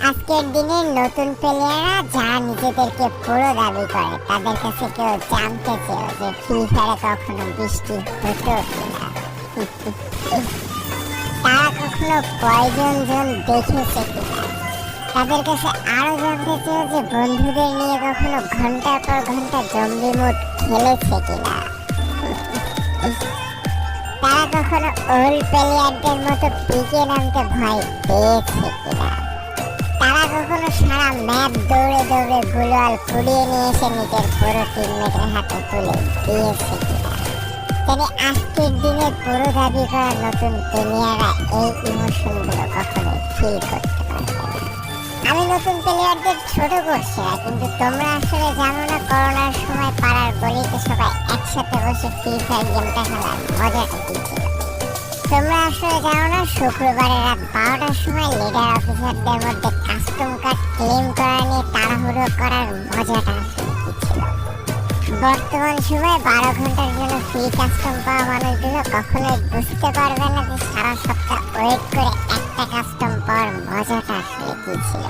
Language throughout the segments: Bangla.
আজকের দিনে নতুন প্লেয়াররা যারা নিজেদেরকে পুরো দাবি করে তাদের কাছে কেউ জানতে চেয়েও যে ফ্রি ফায়ারে কখনো বৃষ্টি হতো কিনা। তারা কখনো পয়জন জোন দেখেছে কিনা। তাদের কাছে আরো জানতে চেয়েও যে বন্ধুদের নিয়ে কখনো ঘন্টার পর ঘন্টা জম্বি মুড খেলেছে কিনা। তারা কখনো ওল্ড প্লেয়ারদের মতো পিকে নামতে ভয় পেয়েছে কিনা। তারা কখনো সারা ম্যাপ দৌড়ে দৌড়ে গুলাল কুড়িয়ে নিয়ে এসে নিজের পুরো টিমমেটের হাতে তুলে দিয়েছে কিনা। তবে আজকের দিনে পুরো দাবি করা নতুন প্লেয়াররা এই ইমোশনগুলো কখনোই ফিল করতে পারবে না। আমি নতুন প্লেয়ারদের ছোট করছি না, কিন্তু তোমরা আসলে জানো না করোনার সময় পাড়ার গলিতে সবাই একসাথে বসে ফ্রি ফায়ার গেমটা খেলার মজাটা কি ছিল। তোমরা আসলে জানো না শুক্রবারের রাত 12টার সময় লিডার অফিসারদের মধ্যে কাস্টম কার্ড ক্লেম করা নিয়ে তাড়াহুড়ো করার মজাটা আসলে কি ছিল। বর্তমান সময়ে 12 ঘন্টার জন্য ফ্রি কাস্টম পাওয়া মানুষগুলো কখনোই বুঝতে পারবে না যে সারা সপ্তাহ ওয়েট করে একটা কাস্টম পাওয়ার মজাটা আসলে কি ছিল।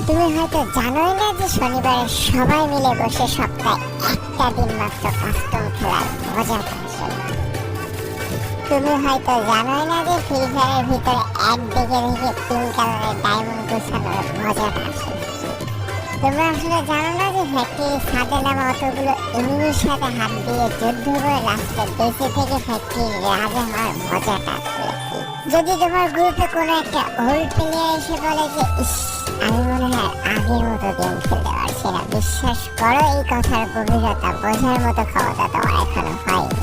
তুমি হয়তো জানোই না যে শনিবারে সবাই মিলে বসে সপ্তাহে একটা দিন মাত্র কাস্টম খেলার মজাটা আসলে। তুমি হয়তো জানোই না যে ফ্রি ফায়ারের ভিতরে একদিকে থেকে পিঙ্ক কালারের ডায়মন্ড গোছানোর মজাটা আসলে। তোমরা আসলে জানো না যে ফ্যাক্টরির ছাদে নামা অতগুলো এনিমির সাথে হাত দিয়ে যুদ্ধ করে লাস্টে বেঁচে থেকে ফ্যাক্টরির রাজা হওয়ার মজাটা আসলে কি। যদি তোমার গ্রুপে কোনো একটা ওল্ড প্লেয়ার এসে বলে যে ইস আমি মনে হয় আগের মতো গেম খেলতে পারছি না, বিশ্বাস করো এই কথার গভীরতা বোঝার মতো ক্ষমতা তোমার এখনো হয়নি।